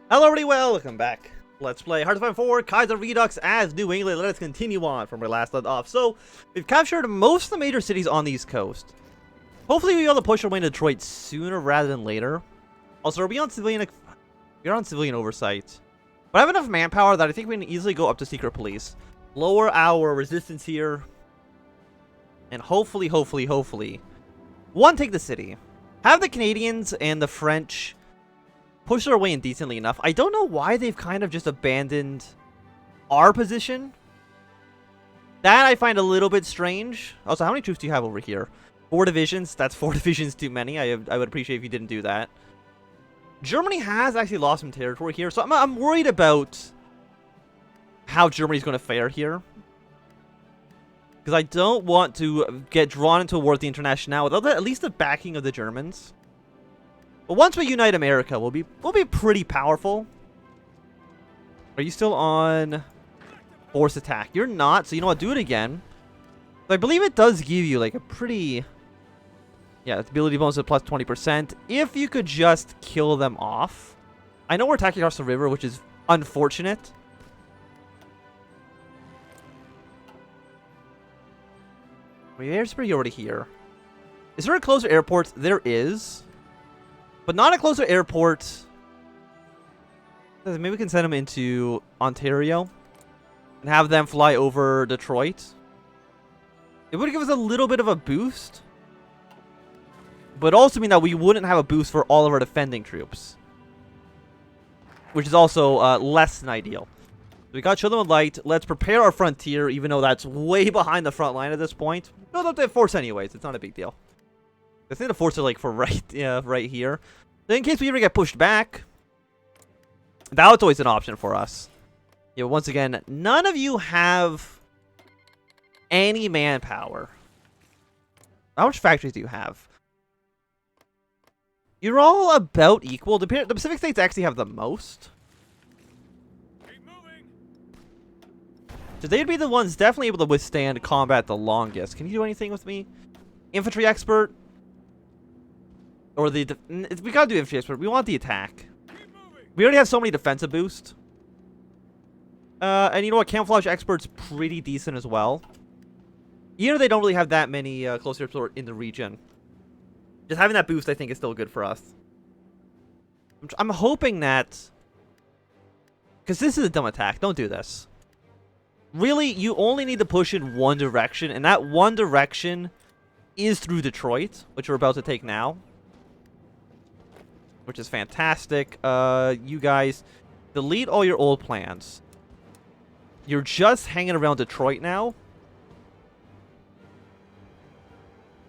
Hello everybody, welcome back. Let's play Hearts of Iron 4 Kaiserredux as New England. Let us continue on from where we last left off. So, we've captured most of the major cities on the East Coast. Hopefully we'll be able to push our way to Detroit sooner rather than later. Also, we're on civilian oversight. But I have enough manpower that I think we can easily go up to secret police. Lower our resistance here. And hopefully, one, take the city. Have the Canadians and the French push their way in decently enough. I don't know why they've kind of just abandoned our position. That I find a little bit strange. Also, how many troops do you have over here? 4 divisions. That's 4 divisions too many. I would appreciate if you didn't do that. Germany has actually lost some territory here, so I'm worried about how Germany's going to fare here. Because I don't want to get drawn into a war with the International without at least the backing of the Germans. But once we unite America, we'll be pretty powerful. Are you still on force attack? You're not, so you know what? Do it again. So I believe it does give you like a pretty... Yeah, its ability bonus of plus 20%. If you could just kill them off. I know we're attacking across the river, which is unfortunate. There's superiority here. Is there a closer airport? There is. But not a closer airport. Maybe we can send them into Ontario and have them fly over Detroit. It would give us a little bit of a boost, but also mean that we wouldn't have a boost for all of our defending troops, which is also less than ideal. We got to show them a light. Let's prepare our frontier, even though that's way behind the front line at this point. Build up the force anyways. It's not a big deal. I think the force are like for right here. Then in case we ever get pushed back, that was always an option for us. Yeah, but once again, none of you have any manpower. How much factories do you have? You're all about equal. The Pacific States actually have the most. So they'd be the ones definitely able to withstand combat the longest. Can you do anything with me? Infantry expert? Or we gotta do infantry expert. We want the attack. We already have so many defensive boosts. And you know what? Camouflage expert's pretty decent as well. You know they don't really have that many close air support in the region. Just having that boost, I think, is still good for us. I'm hoping that... Because this is a dumb attack. Don't do this. Really, you only need to push in one direction. And that one direction is through Detroit, which we're about to take now. Which is fantastic. You guys, delete all your old plans. You're just hanging around Detroit now.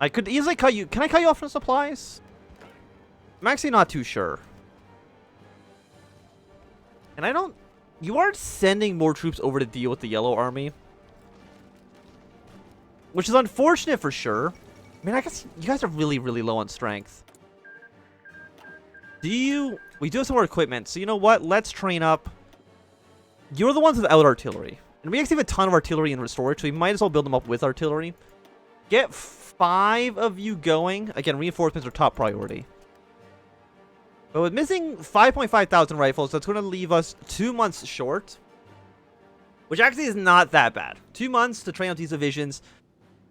I could easily cut you. Can I cut you off from supplies? I'm actually not too sure. And I don't... You aren't sending more troops over to deal with the Yellow Army. Which is unfortunate for sure. I mean, I guess you guys are really, really low on strength. We do have some more equipment, so you know what? Let's train up. You're the ones without artillery. And we actually have a ton of artillery in Restored, so we might as well build them up with artillery. Get 5 of you going. Again, reinforcements are top priority. But with missing 5.5 thousand rifles, that's going to leave us 2 months short. Which actually is not that bad. 2 months to train up these divisions.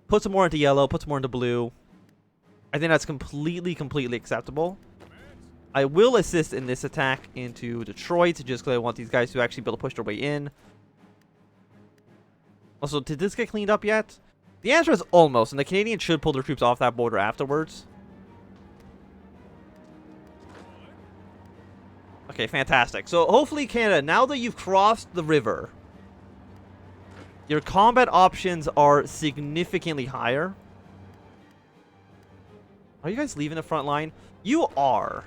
Put some more into yellow, put some more into blue. I think that's completely acceptable. I will assist in this attack into Detroit, just because I want these guys to actually be able to push their way in. Also, did this get cleaned up yet? The answer is almost, and the Canadians should pull their troops off that border afterwards. Okay, fantastic. So, hopefully, Canada, now that you've crossed the river, your combat options are significantly higher. Are you guys leaving the front line? You are.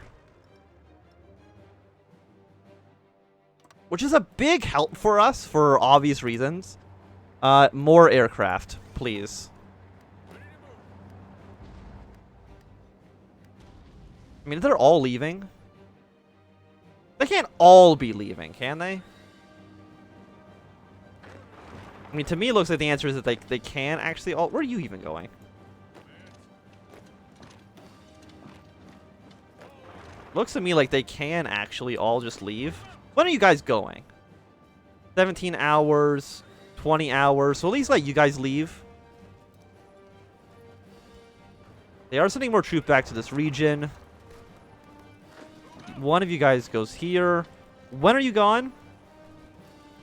Which is a big help for us, for obvious reasons. More aircraft, please. I mean, they're all leaving. They can't all be leaving, can they? I mean, to me, it looks like the answer is that they can actually all... Where are you even going? Looks to me like they can actually all just leave. When are you guys going? 17 hours, 20 hours. So at least let you guys leave. They are sending more troops back to this region. One of you guys goes here. When are you gone?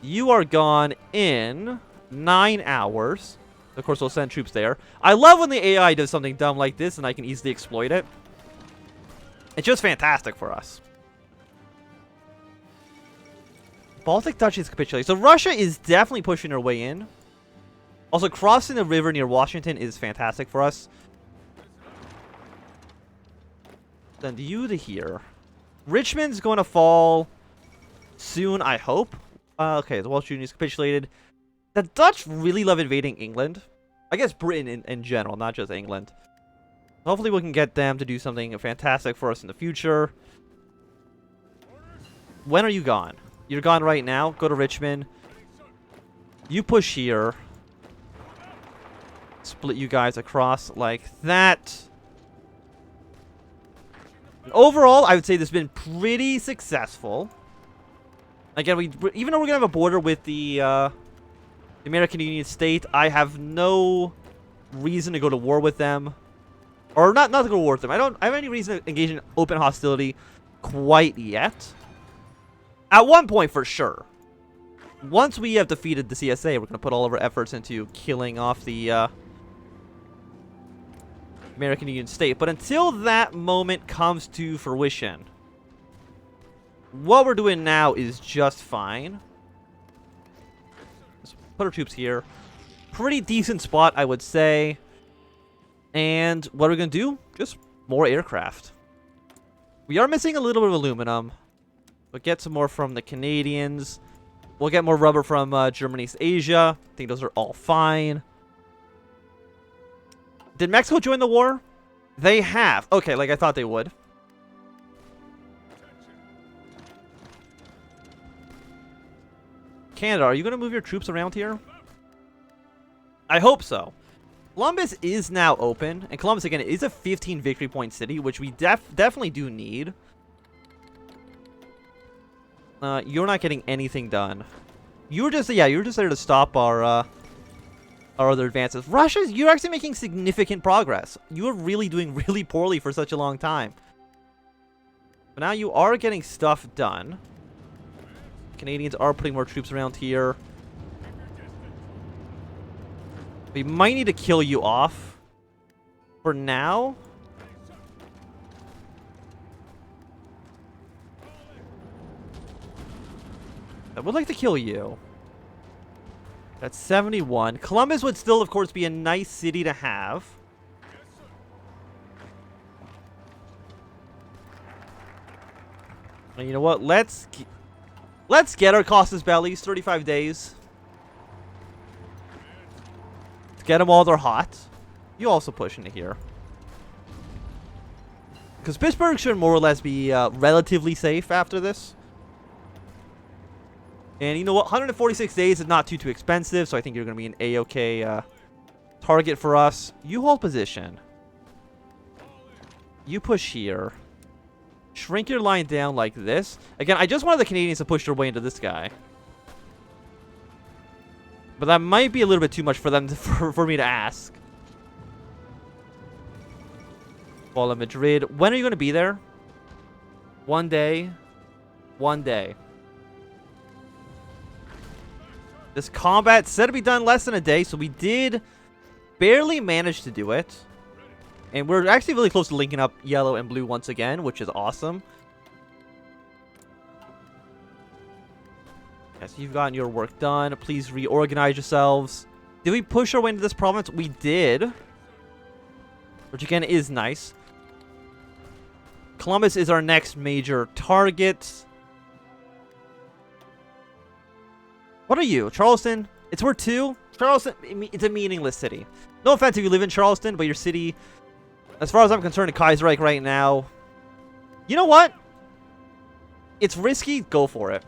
You are gone in 9 hours. Of course, we'll send troops there. I love when the AI does something dumb like this and I can easily exploit it. It's just fantastic for us. Baltic Duchies capitulate. So Russia is definitely pushing their way in. Also, crossing the river near Washington is fantastic for us. Send you to here. Richmond's going to fall soon, I hope. Okay, the Welsh Union is capitulated. The Dutch really love invading England. I guess Britain in general, not just England. Hopefully we can get them to do something fantastic for us in the future. When are you gone? You're gone right now. Go to Richmond. You push here. Split you guys across like that. And overall, I would say this has been pretty successful. Again, even though we're going to have a border with the American Union State, I have no reason to go to war with them. Or not to go to war with them. I don't have any reason to engage in open hostility quite yet. At one point, for sure. Once we have defeated the CSA, we're going to put all of our efforts into killing off the American Union State. But until that moment comes to fruition, what we're doing now is just fine. Let's put our troops here. Pretty decent spot, I would say. And what are we going to do? Just more aircraft. We are missing a little bit of aluminum. We'll get some more from the Canadians. We'll get more rubber from Germany's Asia. I think those are all fine. Did Mexico join the war? They have. Okay, like I thought they would. Canada, are you going to move your troops around here? I hope so. Columbus is now open. And Columbus, again, is a 15 victory point city, which we definitely do need. You're not getting anything done. You were just, you were just there to stop our other advances. You're actually making significant progress. You are really doing really poorly for such a long time. But now you are getting stuff done. Canadians are putting more troops around here. We might need to kill you off. For now. I would like to kill you. That's 71. Columbus would still, of course, be a nice city to have. And you know what? Let's get our Costas bellies. 35 days. Let's get them while they're hot. You also push into here. Because Pittsburgh should more or less be relatively safe after this. And you know what? 146 days is not too expensive, so I think you're going to be an A-OK target for us. You hold position. You push here. Shrink your line down like this. Again, I just wanted the Canadians to push their way into this guy. But that might be a little bit too much for them for me to ask. Fall of Madrid. When are you going to be there? 1 day. 1 day. This combat said to be done less than a day, so we did barely manage to do it. And we're actually really close to linking up yellow and blue once again, which is awesome. Yes, you've gotten your work done. Please reorganize yourselves. Did we push our way into this province? We did. Which again is nice. Columbus is our next major target. What are you? Charleston? It's worth 2? Charleston, it's a meaningless city. No offense if you live in Charleston, but your city, as far as I'm concerned, Kaiserreich right now. You know what? It's risky. Go for it.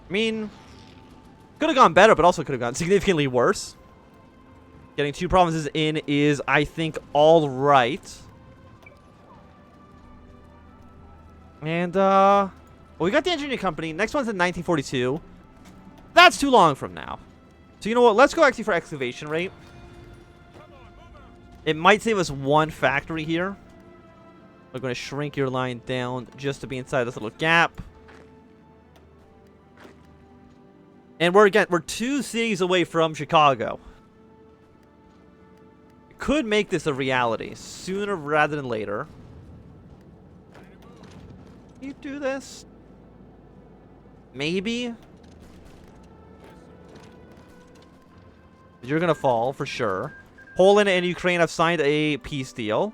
I mean, Could have gone better, but also could have gone significantly worse. Getting 2 provinces in is, I think, all right. And, well, we got the engineering company. Next one's in 1942. That's too long from now. So, you know what? Let's go actually for excavation rate. It might save us 1 factory here. We're going to shrink your line down just to be inside this little gap. And we're 2 cities away from Chicago. We could make this a reality sooner rather than later. Can you do this? Maybe. You're going to fall for sure. Poland and Ukraine have signed a peace deal.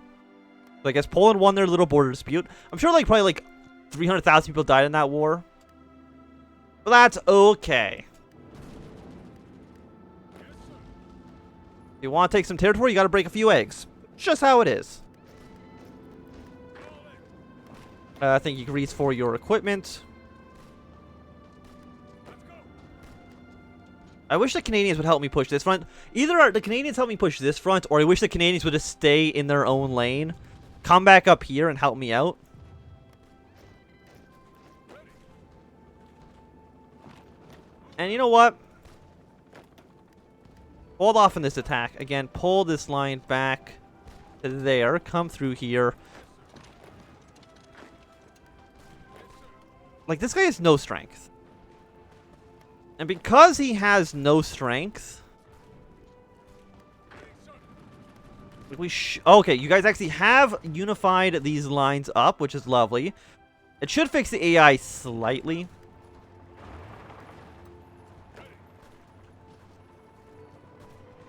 So I guess Poland won their little border dispute. I'm sure probably like 300,000 people died in that war. But that's okay. If you want to take some territory, you got to break a few eggs. It's just how it is. I think you can reach for your equipment. I wish the Canadians would help me push this front. Either the Canadians help me push this front, or I wish the Canadians would just stay in their own lane. Come back up here and help me out. And you know what? Hold off on this attack. Again, pull this line back to there. Come through here. Like, this guy has no strength. And because he has no strength... okay, you guys actually have unified these lines up, which is lovely. It should fix the AI slightly.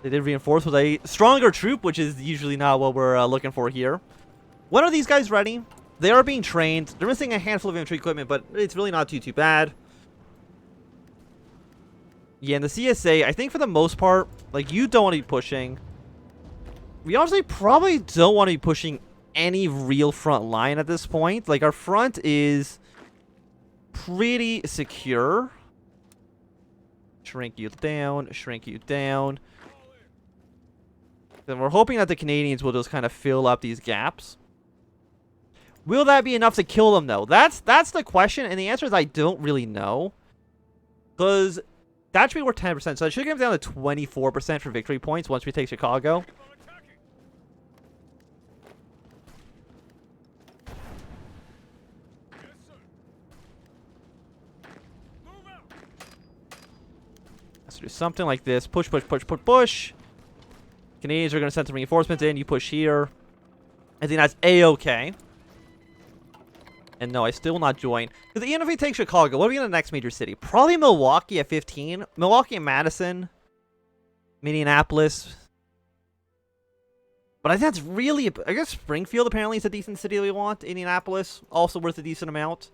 They did reinforce with a stronger troop, which is usually not what we're looking for here. When are these guys ready? They are being trained. They're missing a handful of infantry equipment, but it's really not too bad. Yeah, and the CSA, I think for the most part, like, you don't want to be pushing. We honestly probably don't want to be pushing any real front line at this point. Like, our front is pretty secure. Shrink you down, shrink you down. Then we're hoping that the Canadians will just kind of fill up these gaps. Will that be enough to kill them, though? That's the question, and the answer is I don't really know. Because that should be worth 10%, so it should get down to 24% for victory points once we take Chicago. Let's do something like this. Push, push, push, push, push. Canadians are going to send some reinforcements in. You push here. I think that's A-okay. And no, I still will not join. Because even if we take Chicago, what are we in the next major city? Probably Milwaukee at 15. Milwaukee and Madison. Minneapolis. But I think that's really... I guess Springfield apparently is a decent city that we want. Indianapolis, also worth a decent amount.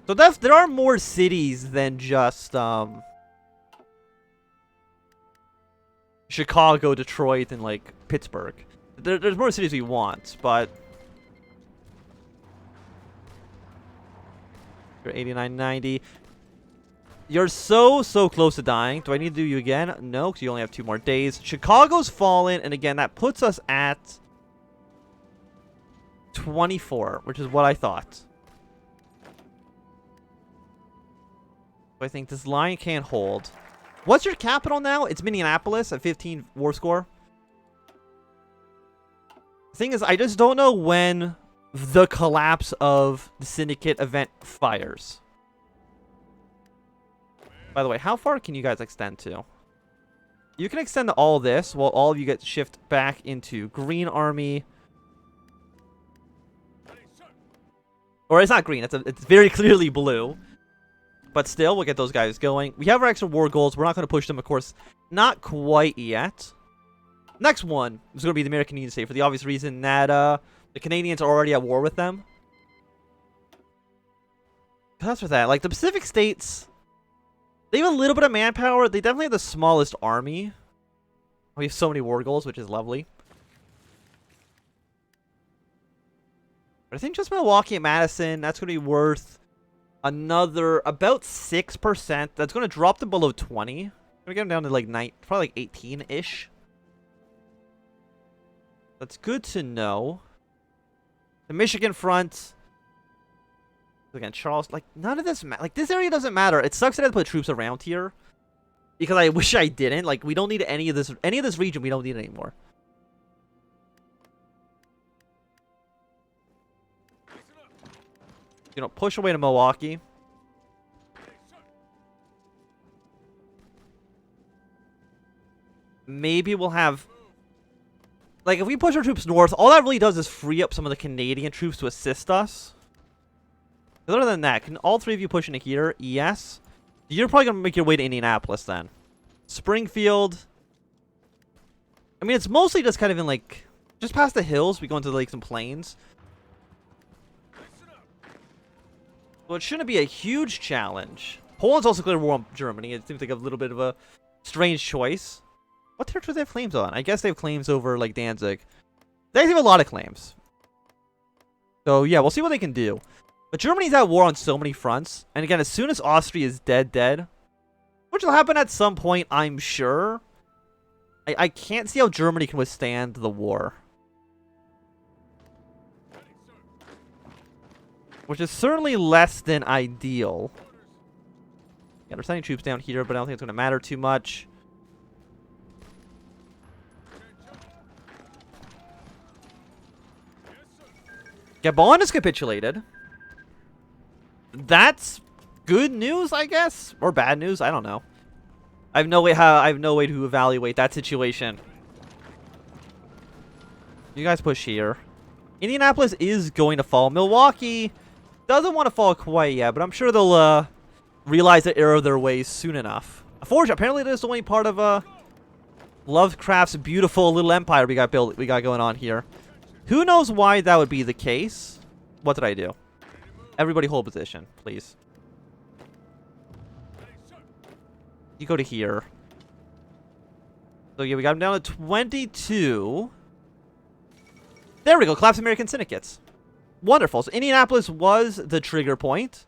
So there are more cities than just... Chicago, Detroit, and, like, Pittsburgh. There's more cities we want, but... You're 89.90. You're so close to dying. Do I need to do you again? No, because you only have 2 more days. Chicago's fallen, and again, that puts us at 24, which is what I thought. I think this line can't hold. What's your capital now? It's Minneapolis at 15 war score. The thing is, I just don't know when the collapse of the Syndicate event fires. By the way, how far can you guys extend to? You can extend to all this while all of you get shift back into Green Army. Or it's not green, it's very clearly blue. But still, we'll get those guys going. We have our extra war goals. We're not going to push them, of course. Not quite yet. Next one is going to be the American Union State for the obvious reason that the Canadians are already at war with them. That's for that. Like, the Pacific States, they have a little bit of manpower. They definitely have the smallest army. We have so many war goals, which is lovely. But I think just Milwaukee and Madison, that's going to be worth... another about 6%. That's going to drop them below 20. We're getting down to like 9, probably like 18-ish. That's good to know. The Michigan front. Again, Charles, like, none of this, like, this area doesn't matter. It sucks that I have to put troops around here. Because I wish I didn't. Like, we don't need any of this region, we don't need anymore. You know, push away to Milwaukee. Maybe we'll have... Like, if we push our troops north, all that really does is free up some of the Canadian troops to assist us. Other than that, can all three of you push into here? Yes. You're probably going to make your way to Indianapolis then. Springfield. I mean, it's mostly just kind of in, like, just past the hills. We go into, like, some plains. So it shouldn't be a huge challenge. Poland's also declared war on Germany. It seems like a little bit of a strange choice. What territory do they have claims on? I guess they have claims over, like, Danzig. They have a lot of claims. So, yeah, we'll see what they can do. But Germany's at war on so many fronts. And again, as soon as Austria is dead, which will happen at some point, I'm sure, I can't see how Germany can withstand the war. Which is certainly less than ideal. Yeah, they're sending troops down here, but I don't think it's going to matter too much. Gabon has capitulated. That's good news, I guess, or bad news. I don't know. I have no way to evaluate that situation. You guys push here. Indianapolis is going to fall. Milwaukee doesn't want to fall quite yet, but I'm sure they'll realize the error of their ways soon enough. Forge, apparently this is only part of Lovecraft's beautiful little empire we got going on here. Who knows why that would be the case? What did I do? Everybody hold position, please. You go to here. So yeah, we got him down to 22. There we go. Collapse American Syndicates. Wonderful. So Indianapolis was the trigger point,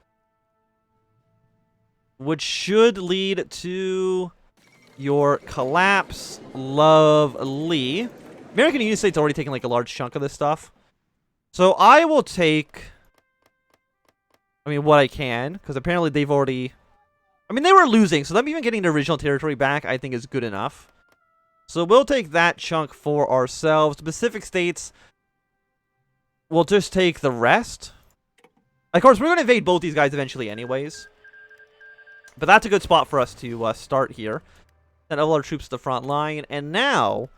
which should lead to your collapse. Lovely. American Union State's already taken like a large chunk of this stuff. So I will take... I mean, what I can, because apparently they've already... I mean, they were losing, so them even getting their original territory back, I think, is good enough. So we'll take that chunk for ourselves. Pacific States, we'll just take the rest. Of course, we're going to invade both these guys eventually anyways. But that's a good spot for us to start here. Send all our troops to the front line. And now...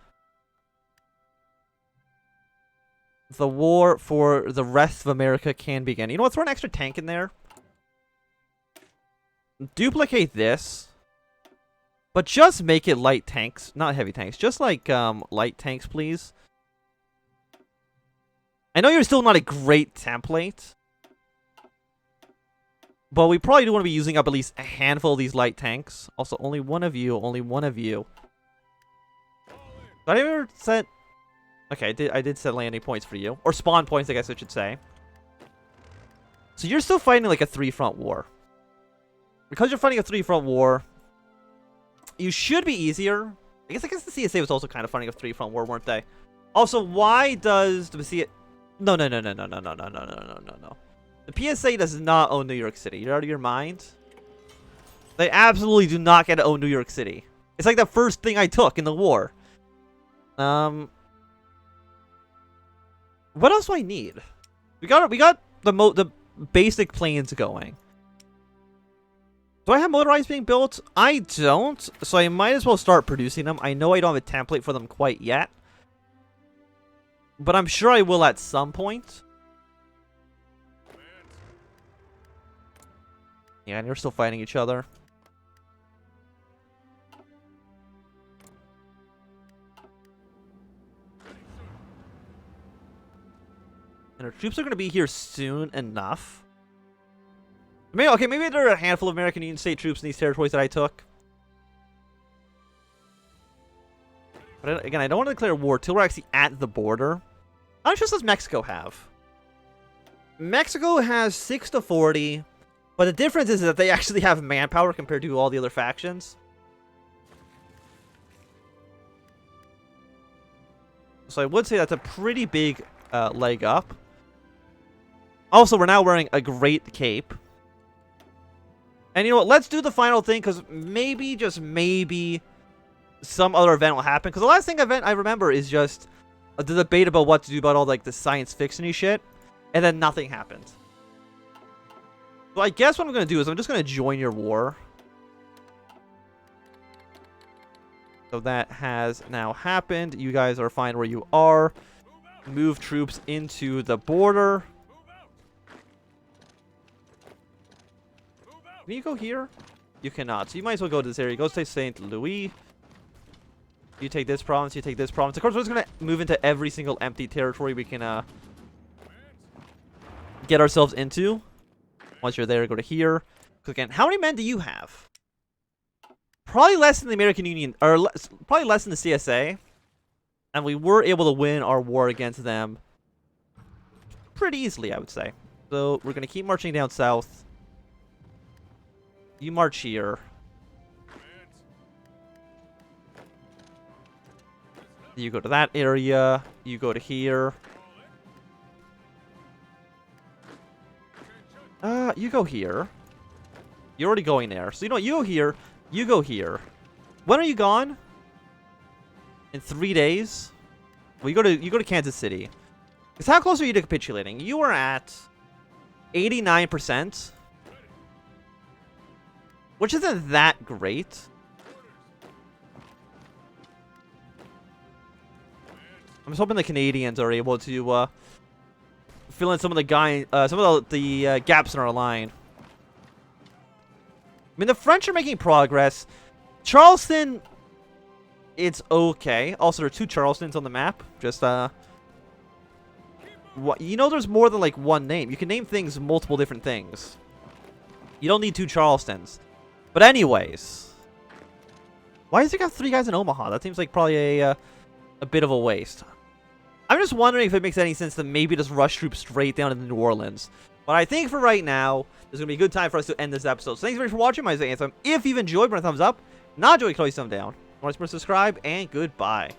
the war for the rest of America can begin. You know what? Throw an extra tank in there. Duplicate this. But just make it light tanks. Not heavy tanks. Just like light tanks, please. I know you're still not a great template. But we probably do want to be using up at least a handful of these light tanks. Also, only one of you. Only one of you. Did I ever set... Okay, I did set landing points for you. Or spawn points, I guess I should say. So you're still fighting like a 3-front war. Because you're fighting a 3-front war, you should be easier. I guess the CSA was also kind of fighting a 3-front war, weren't they? Also, why does the CSA... No. The PSA does not own New York City. You're out of your mind? They absolutely do not get to own New York City. It's like the first thing I took in the war. What else do I need? We got the basic planes going. Do I have motorized being built? I don't, so I might as well start producing them. I know I don't have a template for them quite yet, but I'm sure I will at some point. Yeah, and you're still fighting each other. And our troops are going to be here soon enough. Maybe, okay, maybe there are a handful of American Union State troops in these territories that I took. But again, I don't want to declare war till we're actually at the border. How much does Mexico have? Mexico has 6 to 40. But the difference is that they actually have manpower compared to all the other factions. So I would say that's a pretty big leg up. Also, we're now wearing a great cape. And you know what? Let's do the final thing, because maybe, just maybe, some other event will happen. Because the last event I remember is just the debate about what to do about all like the science fiction-y shit. And then nothing happened. So I guess what I'm going to do is I'm just going to join your war. So that has now happened. You guys are fine where you are. Move troops into the border. Can you go here? You cannot. So you might as well go to this area. Go to St. Louis. You take this province. You take this province. Of course, we're just going to move into every single empty territory we can get ourselves into. Once you're there, go to here. Click again. How many men do you have? Probably less than the American Union, or probably less than the CSA. And we were able to win our war against them pretty easily, I would say. So we're going to keep marching down south. You march here. You go to that area. You go to here. You go here. You're already going there. So you know what? You go here. You go here. When are you gone? In 3 days? Well, you go to Kansas City. Because how close are you to capitulating? You are at 89%. Which isn't that great. I'm just hoping the Canadians are able to fill in some of the gaps in our line. I mean, the French are making progress. Charleston, it's okay. Also, there are 2 Charlestons on the map. Just, you know there's more than, like, one name. You can name things multiple different things. You don't need 2 Charlestons. But anyways. Why does it got 3 guys in Omaha? That seems like probably a bit of a waste. I'm just wondering if it makes any sense to maybe just rush troops straight down into New Orleans. But I think for right now, there's going to be a good time for us to end this episode. So thanks very much for watching. My name is Anthem. If you've enjoyed, put a thumbs up. Not enjoyed, you can always thumb down. Want to subscribe, and goodbye.